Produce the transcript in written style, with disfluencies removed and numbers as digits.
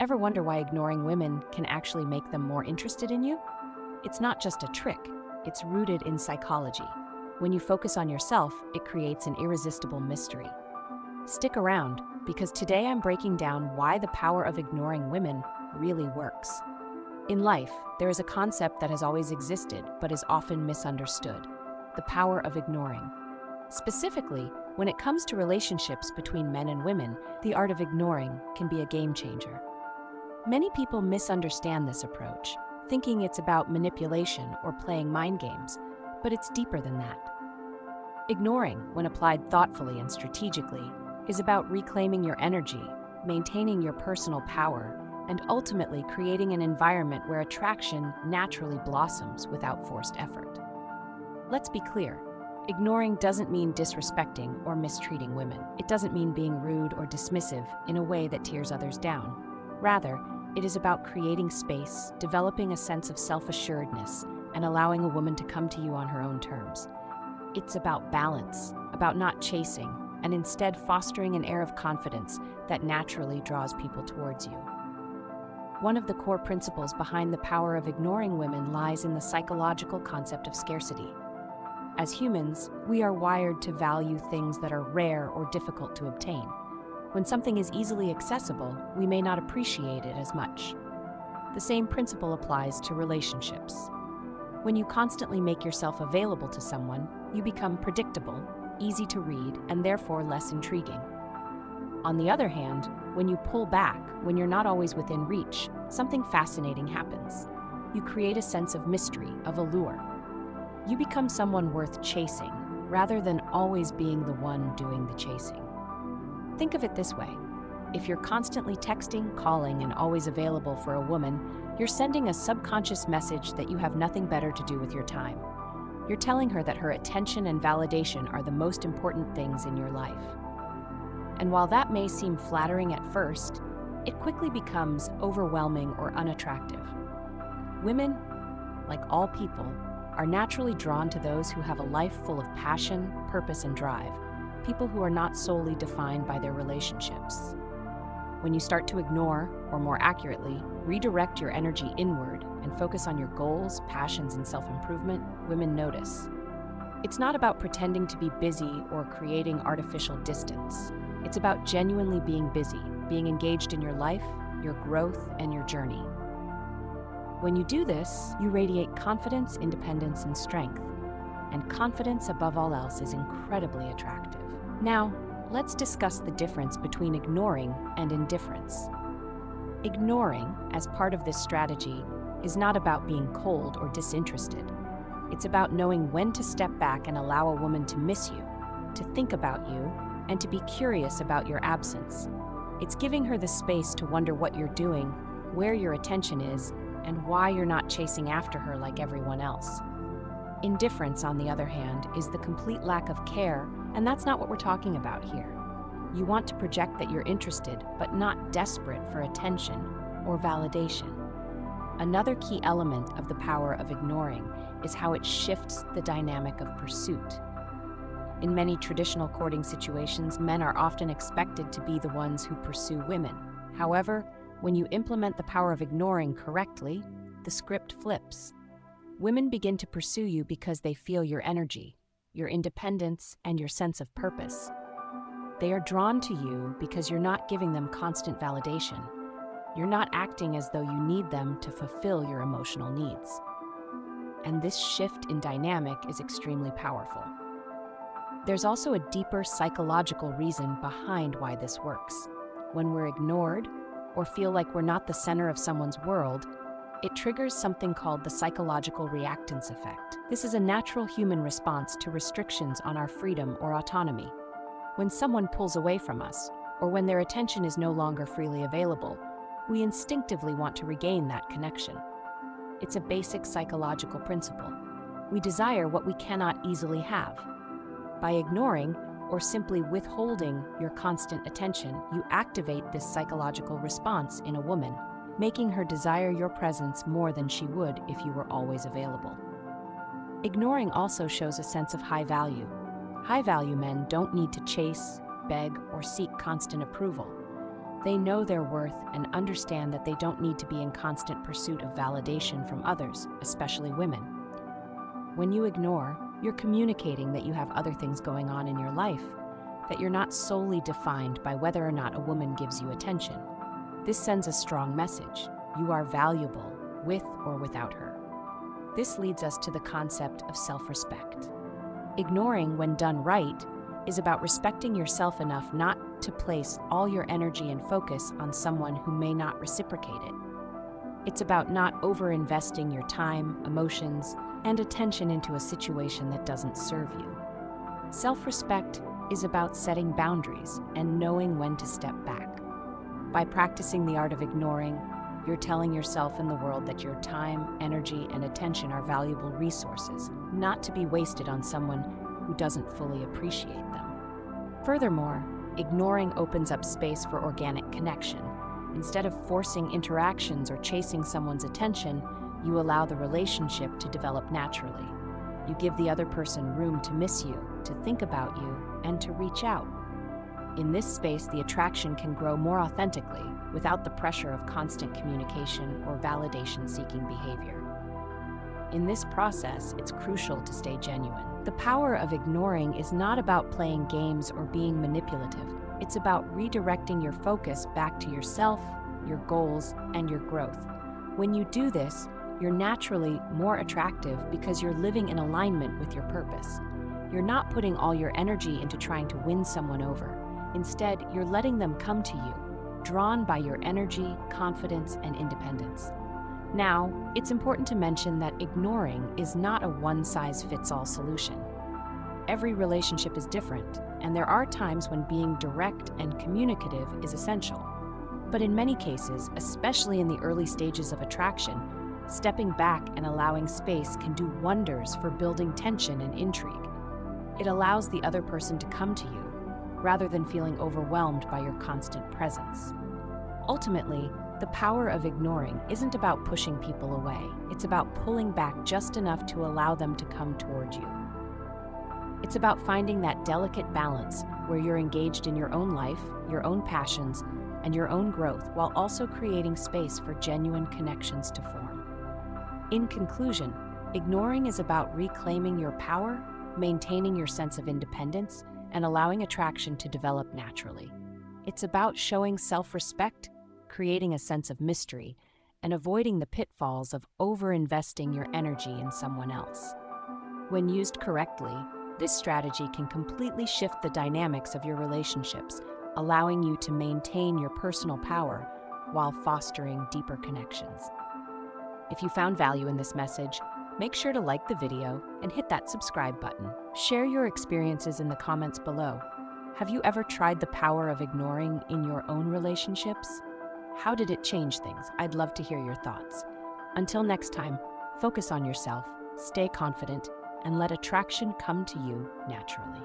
Ever wonder why ignoring women can actually make them more interested in you? It's not just a trick, it's rooted in psychology. When you focus on yourself, it creates an irresistible mystery. Stick around, because today I'm breaking down why the power of ignoring women really works. In life, there is a concept that has always existed but is often misunderstood: the power of ignoring. Specifically, when it comes to relationships between men and women, the art of ignoring can be a game changer. Many people misunderstand this approach, thinking it's about manipulation or playing mind games, but it's deeper than that. Ignoring, when applied thoughtfully and strategically, is about reclaiming your energy, maintaining your personal power, and ultimately creating an environment where attraction naturally blossoms without forced effort. Let's be clear. Ignoring doesn't mean disrespecting or mistreating women. It doesn't mean being rude or dismissive in a way that tears others down. Rather, it is about creating space, developing a sense of self-assuredness, and allowing a woman to come to you on her own terms. It's about balance, about not chasing, and instead fostering an air of confidence that naturally draws people towards you. One of the core principles behind the power of ignoring women lies in the psychological concept of scarcity. As humans, we are wired to value things that are rare or difficult to obtain. When something is easily accessible, we may not appreciate it as much. The same principle applies to relationships. When you constantly make yourself available to someone, you become predictable, easy to read, and therefore less intriguing. On the other hand, when you pull back, when you're not always within reach, something fascinating happens. You create a sense of mystery, of allure. You become someone worth chasing, rather than always being the one doing the chasing. Think of it this way. If you're constantly texting, calling, and always available for a woman, you're sending a subconscious message that you have nothing better to do with your time. You're telling her that her attention and validation are the most important things in your life. And while that may seem flattering at first, it quickly becomes overwhelming or unattractive. Women, like all people, are naturally drawn to those who have a life full of passion, purpose, and drive, people who are not solely defined by their relationships. When you start to ignore, or more accurately, redirect your energy inward and focus on your goals, passions, and self-improvement, women notice. It's not about pretending to be busy or creating artificial distance. It's about genuinely being busy, being engaged in your life, your growth, and your journey. When you do this, you radiate confidence, independence, and strength. And confidence, above all else, is incredibly attractive. Now, let's discuss the difference between ignoring and indifference. Ignoring, as part of this strategy, is not about being cold or disinterested. It's about knowing when to step back and allow a woman to miss you, to think about you, and to be curious about your absence. It's giving her the space to wonder what you're doing, where your attention is, and why you're not chasing after her like everyone else. Indifference, on the other hand, is the complete lack of care, and that's not what we're talking about here. You want to project that you're interested, but not desperate for attention or validation. Another key element of the power of ignoring is how it shifts the dynamic of pursuit. In many traditional courting situations, men are often expected to be the ones who pursue women. However, when you implement the power of ignoring correctly, the script flips. Women begin to pursue you because they feel your energy, your independence, and your sense of purpose. They are drawn to you because you're not giving them constant validation. You're not acting as though you need them to fulfill your emotional needs. And this shift in dynamic is extremely powerful. There's also a deeper psychological reason behind why this works. When we're ignored, or feel like we're not the center of someone's world, it triggers something called the psychological reactance effect. This is a natural human response to restrictions on our freedom or autonomy. When someone pulls away from us, or when their attention is no longer freely available, we instinctively want to regain that connection. It's a basic psychological principle. We desire what we cannot easily have. By ignoring, or simply withholding your constant attention, you activate this psychological response in a woman, making her desire your presence more than she would if you were always available. Ignoring also shows a sense of high value. High value men don't need to chase, beg, or seek constant approval. They know their worth and understand that they don't need to be in constant pursuit of validation from others, especially women. When you ignore, you're communicating that you have other things going on in your life, that you're not solely defined by whether or not a woman gives you attention. This sends a strong message. You are valuable, with or without her. This leads us to the concept of self-respect. Ignoring, when done right, is about respecting yourself enough not to place all your energy and focus on someone who may not reciprocate it. It's about not over-investing your time, emotions, and attention into a situation that doesn't serve you. Self-respect is about setting boundaries and knowing when to step back. By practicing the art of ignoring, you're telling yourself and the world that your time, energy, and attention are valuable resources, not to be wasted on someone who doesn't fully appreciate them. Furthermore, ignoring opens up space for organic connection. Instead of forcing interactions or chasing someone's attention, you allow the relationship to develop naturally. You give the other person room to miss you, to think about you, and to reach out. In this space, the attraction can grow more authentically without the pressure of constant communication or validation-seeking behavior. In this process, it's crucial to stay genuine. The power of ignoring is not about playing games or being manipulative. It's about redirecting your focus back to yourself, your goals, and your growth. When you do this, you're naturally more attractive because you're living in alignment with your purpose. You're not putting all your energy into trying to win someone over. Instead, you're letting them come to you, drawn by your energy, confidence, and independence. Now, it's important to mention that ignoring is not a one-size-fits-all solution. Every relationship is different, and there are times when being direct and communicative is essential. But in many cases, especially in the early stages of attraction, stepping back and allowing space can do wonders for building tension and intrigue. It allows the other person to come to you, rather than feeling overwhelmed by your constant presence. Ultimately, the power of ignoring isn't about pushing people away. It's about pulling back just enough to allow them to come toward you. It's about finding that delicate balance where you're engaged in your own life, your own passions, and your own growth, while also creating space for genuine connections to form. In conclusion, ignoring is about reclaiming your power, maintaining your sense of independence, and allowing attraction to develop naturally. It's about showing self-respect, creating a sense of mystery, and avoiding the pitfalls of over-investing your energy in someone else. When used correctly, this strategy can completely shift the dynamics of your relationships, allowing you to maintain your personal power while fostering deeper connections. If you found value in this message, make sure to like the video and hit that subscribe button. Share your experiences in the comments below. Have you ever tried the power of ignoring in your own relationships? How did it change things? I'd love to hear your thoughts. Until next time, focus on yourself, stay confident, and let attraction come to you naturally.